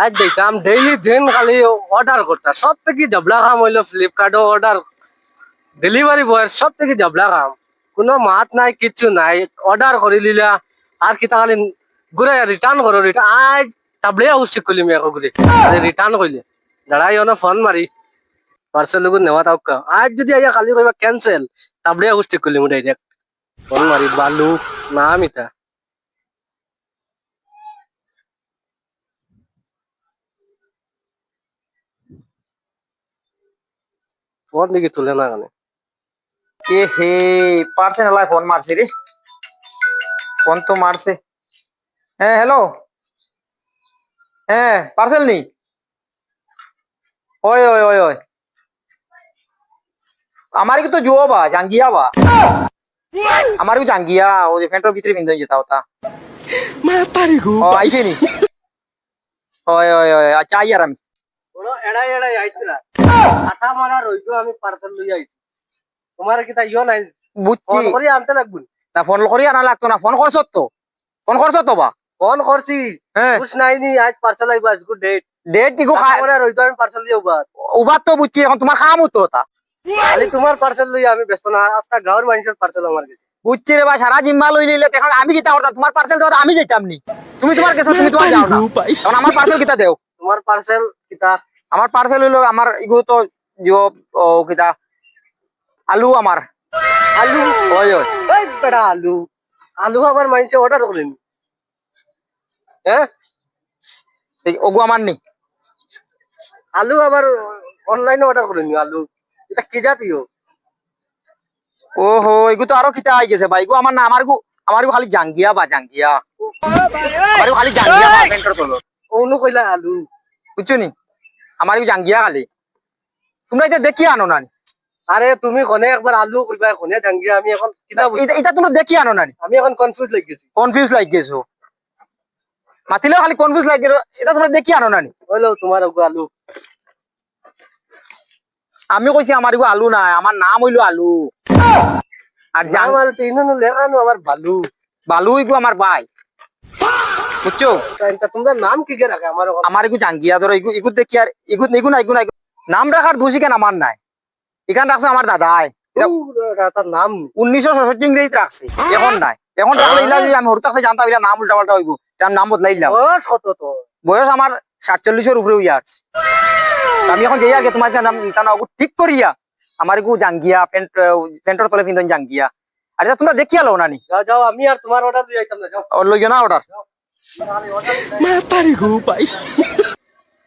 আজ দেখতাম ডেইলি দিন খালি অর্ডার করতা সব থেকে জবলা কাম হইলো ফ্লিপকার্টও অর্ডার ডেলিভারি বয়ের সব থেকে জবলা কাম কোনো মাত নাই কিচ্ছু নাই অর্ডার করে দিলা আর কিতা খালি ঘুরে রিটার্ন করো রিটার্ন আজ তাবলে উচিত করলি মেয়ে ঘুরে রিটার্ন করলে দাঁড়াই ফোন মারি পার্সেল লোক নেওয়া তাও আজ যদি আইয়া খালি কইবা ক্যান্সেল তাবলে উচিত করলি মু ডাইরেক্ট ফোন মারি বালু নাম ইতা ফোন দিকে তুলে না কেন এ হে পারছে না লাই ফোন মারছে রে ফোন তো মারছে হ্যাঁ হ্যালো হ্যাঁ পার্সেল নি ওই ওই ওই ওই আমার কি তো জুও বা জাঙ্গিয়া বা আমার কি জাঙ্গিয়া ও যে ফেন্টর ভিতরে বিন্দু যেতা ওটা ও আইছে নি ওই ওই ওই আচ্ছা আইয়ার আমি বড় এড়াই এড়াই আইছিলা আটা মারা রইতো আমি পার্সেল লই আইছি তোমার কি তাই নাই বুঝছি ফোন করি আনতে লাগবে না ফোন করি আনা লাগতো না ফোন করছ তো বা ফোন করছি হ্যাঁ বুঝ নাই নি আজ পার্সেল আইবা আজ গুড ডেট ডেট নিকো মারা রইতো আমি পার্সেল দিও বা উবাত তো বুঝছি এখন তোমার কাম হতো ওটা খালি তোমার পার্সেল লই আমি ব্যস্ত না আজটা গাঁর মানুষের পার্সেল আমার কাছে বুঝছি রে ভাই সারা জিম্মা লই লইলে এখন আমি কিতা করতাম তোমার পার্সেল দেওয়া আমি যাইতাম নি তুমি তোমার কাছে তুমি তোমার যাও না এখন আমার পার্সেল কিতা দেও তোমার পার্সেল কিতা আমার পার্সেল হইলো আমার ইগো তো জো ও কিতা আলু আমার আলু ওই ওই ওই বেটা আলু আলু আবার মানুষে অর্ডার করেন হ্যাঁ এই ওগো আমার নি আলু আবার অনলাইনে অর্ডার করেন আলু এটা কি জাতীয় ওহো ইগো তো আরো কিতা আই গেছে ভাই ইগো আমার না আমার গো খালি জাঙ্গিয়া বা জাঙ্গিয়া আমার খালি জাঙ্গিয়া বা পেন্টর কলর অনু কইলা আলু বুঝছো নি আমার গো জাঙ্গিয়া খালি তোমরা এটা দেখি আনো না আরে তুমি কোনে একবার আলু কইবা কোনে জাঙ্গিয়া আমি এখন কিতা এটা তোমরা দেখি আনো না আমি এখন কনফিউজ লাগি গেছি কনফিউজ লাগ গেছো মাতিলেও খালি কনফিউজ লাগ গেল এটা তোমরা দেখি আনো না হইলো তোমার ওগো আলু আমি কইছি আমার গো আলু না আমার নাম হইলো আলু আর জাং আমার তিনজন লেখানো আমার ভালু বালু ইগো আমার ভাই বুঝছো এটা তোমরা নাম কি কে রাখে আমার আমার ইগু জাঙ্গিয়া ধরো ইগু দেখি আর ইগু না নাম রাখার দোষী কেন আমার নাই এখান রাখছে আমার দাদাই তার নাম 1966 ইংরেজিতে রাখছে এখন নাই এখন রাখলে ইলা যদি আমি হরতাকে জানতাম ইলা নাম উল্টা পাল্টা হইব তার নাম বদলাইলাম ও শত তো বয়স আমার 47 উপরে হইয়া আছে আমি এখন যাই আগে তোমার নাম তানা ঠিক করিয়া আমার ইগু জাঙ্গিয়া পেন্টর তলে পিন্দন জাঙ্গিয়া আর এটা তোমরা দেখিয়া লও নানি যাও যাও আমি আর তোমার অর্ডার দিয়ে আইতাম না যাও ওর লইও না অর্ডার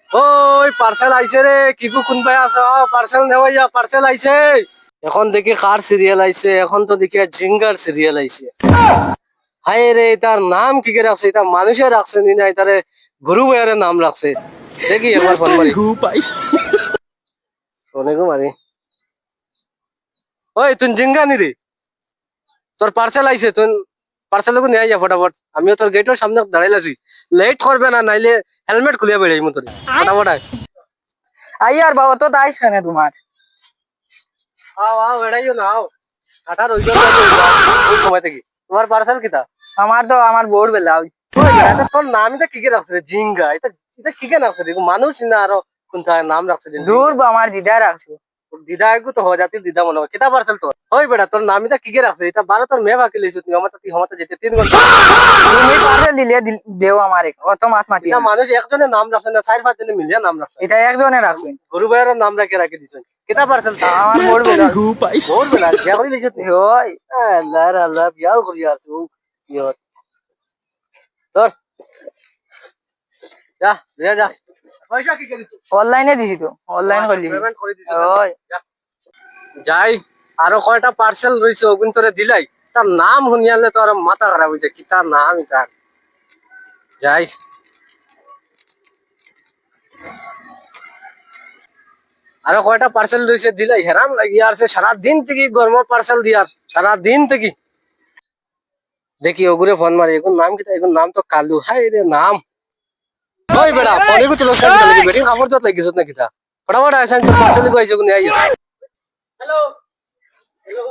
ওই পার্সেল আইছে রে কিকু কোনবাই আছে পার্সেল নেওয়া পার্সেল আইছে এখন দেখি কার সিরিয়াল আইছে এখন তো দেখি জিঙ্গার সিরিয়াল আইছে হায় রে তার নাম কি করে রাখছে এটা মানুষের রাখছে নি না এটারে গুরু বয়ারে নাম রাখছে দেখি একবার ফোন মারি ফোনে গো মারি ওই তুই জিঙ্গা নি রে তোর পার্সেল আইছে তুই পার্সেল নিয়ে যা ফটাফট আমিও তোর গেটের সামনে দাঁড়াইলাছি লেট করবে না নাইলে হেলমেট খুলিয়া বেড়াই মতো ফটাফট আইয়ার বাবা তো দাইস কেন তোমার আও আও এড়াইও না আও কাটা রইল ওই সময় থেকে তোমার পার্সেল কিতা আমার তো আমার বোর বেলা ওই এটা তোর নামটা কি কে রাখছে রে জিঙ্গা এটা এটা কি কে রাখছে রে মানুষ না আরো কোনটা নাম রাখছে রে দূর আমার দিদা রাখছো দিদা একটু তো হওয়া জাতির দিদা মনে হয় কিতা পার্সেল তোর ওই বেটা তোর নামটা কি কে রাখছে এটা বারো তোর মেয়ে বাকি লিখছো তুই আমার তো যেতে 3 ঘন্টা তুমি পার্সেল দিলে দেও আমারে অত মাছ মাতি এটা মানুষ একজনের নাম রাখছে না 4-5 জনে মিলিয়ে নাম রাখছে এটা একজনে রাখছেন গরু ভাইয়ের নাম রাখি দিছেন কিতা পার্সেল আমার বোর বেলা বহুত বেলা বিয়া করে লিখছো তুই ওই আল্লাহ আল্লাহ বিয়াও করি আর তুই ইয়ত তোর যা যা যা পয়সা কি করিস অনলাইনে দিছি তো অনলাইন করলি পেমেন্ট করে দিছিস ওই যাই আরো কয়টা পার্সেল রইছে ওগুন তোরে দিলাই তার নাম শুনিয়ালে তো আর মাথা খারাপ হইছে কি তার নাম এটা যাই আরো কয়টা পার্সেল রইছে দিলাই হেরান লাগি আর সারা দিন থেকে গরম পার্সেল দিয়ার সারা দিন থেকে দেখি ওগুরে ফোন মারি এগুন নাম কি এগুন নাম তো কালু হাই রে নাম ওই বেড়া ফোনে কো তুলো সাইড লাগি বেরি খবর তো লাগিছ না কিতা ফটাফট আইছেন তো পার্সেল কো আইছে গুন আইছে হ্যালো হ্যালো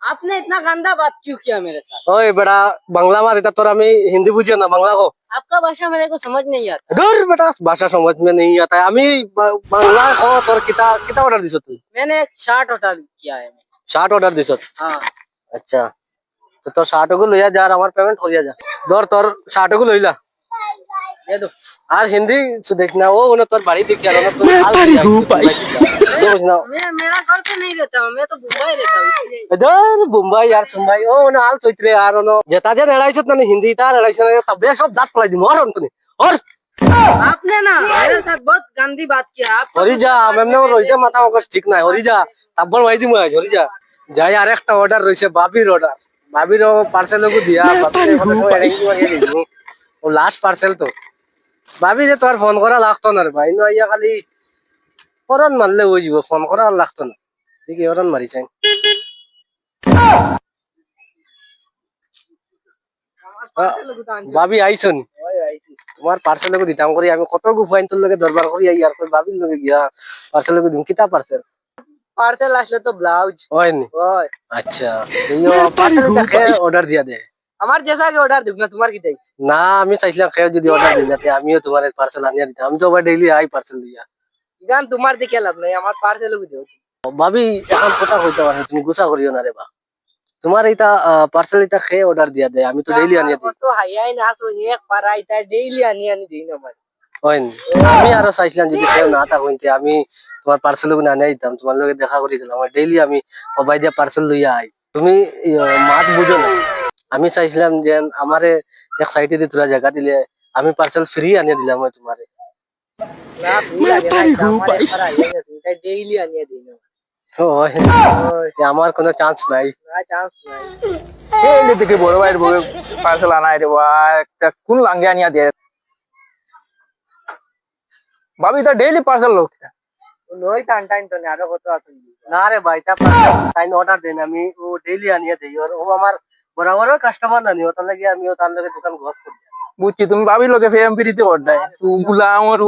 आपने इतना गंदा बात क्यों किया मेरे साथ? ওই বেটা বাংলা মার এটা তোর আমি হিন্দি বুঝিও না বাংলা কো आपका भाषा मेरे को समझ नहीं आता। दूर बेटा भाषा समझ में नहीं आता है আমি বাংলা কো তোর কিতা কিতা অর্ডার দিছ তুই मैंने एक शर्ट ऑर्डर किया है। শার্ট অর্ডার দিছ हाँ আচ্ছা তো তোর শার্ট গুলো লইয়া যা আর আমার পেমেন্ট করিয়া যা ধর তোর শার্ট গুলো লইলা ये दो। আর হিন্দি দেখ না ও ওনে তোর বাড়ি দেখ আর তোর मेरा घर पे नहीं रहता हूँ, मैं तो मुंबई रहता हूँ इसलिए। ধর মুম্বাই আর সুম্বাই ও ওনে আল চৈত্রে আর ওনো যেটা যে লড়াইছত না হিন্দি তা লড়াইছ না তবে সব দাঁত পলাই দিম আর অন্তনি আর आपने ना मेरे साथ बहुत गंदी बात किया। आप হরি যা এমনে রইতে মাথা মগজ ঠিক নাই হরি যা তারপর মাই দিম আজ হরি যা যাই আর একটা অর্ডার রইছে বাবির অর্ডার বাবির পার্সেল লগু দিয়া বাবির এরেঞ্জ করিয়ে দিমু ও লাস্ট পার্সেল তো ভাবি যে তোর ফোন করা লাগতো না রে ভাই না ইয়া খালি ফরন মারলে হয়ে যাব ফোন করা আর লাগতো না দেখি ফরন মারি চাই ভাবি আইছন তোমার পার্সেল লগু দিতাম করি আমি কত গুফাইন তোর লগে দরবার করি আর কই ভাবির লগে গিয়া পার্সেল লগু দিম কিতা পার্সেল पार्सल আসলে তো ব্লাউজ হয়নি ওই আচ্ছা ইয়ো পার্সেলটা খেয়ে অর্ডার দিয়া দে আমার জেসা के অর্ডার দুক না তোমার কি চাই না আমি চাইছিলাম খেয়ে যদি অর্ডার দিলাতে আমিও তোমার পার্সেল আনিয়া দিতাম আমি তো আবার ডেইলি আই পার্সেল দিয়া গান তোমার দিকে লাভ নাই আমার পার্সেল দিও ভাবি এখন কথা কইতে পারো তুমি গুসা করিও না রে বা তোমার এটা পার্সেল এটা খেয়ে অর্ডার দিয়া দে আমি তো ডেইলি আনিয়া দিই তো হাইয়াই না তো এক পার আইতা ডেইলি আনি দিই না আমার হয়নি আমি আরো চাইছিলাম যদি কেউ না তা হইতে আমি তোমার পার্সেল গুলো আনিয়ে দিতাম তোমার লগে দেখা করে দিলাম আমার ডেইলি আমি মোবাইল দিয়ে পার্সেল লইয়া আই তুমি মাত বুঝো না আমি চাইছিলাম যে আমারে এক সাইডে দিয়ে তোরা জায়গা দিলে আমি পার্সেল ফ্রি আনিয়ে দিলাম ওই তোমারে না ভুল লাগে না আমার এক পার আইয়া গেছে ডেইলি আনি দিই না ওই, আমার কোনো চান্স নাই না চান্স নাই এই দেখি বড় ভাইয়ের বউ পার্সেল আনাই রে বা একটা কোন লাঙ্গে আনিয়া দিয়ে ভাবি তা ডেইলি পার্সেল লোক নই টান টাইম তো না আরো কত আছে না রে ভাই তা পার্সেল টাইম অর্ডার দেন আমি ও ডেইলি আনিয়ে দেই আর ও আমার বরাবর কাস্টমার না নিও তার লাগে আমিও তার লাগে দোকান ঘর করি বুঝছি তুমি ভাবি লোকে ফেম ফ্রিতে অর্ডার তুগুলা আমার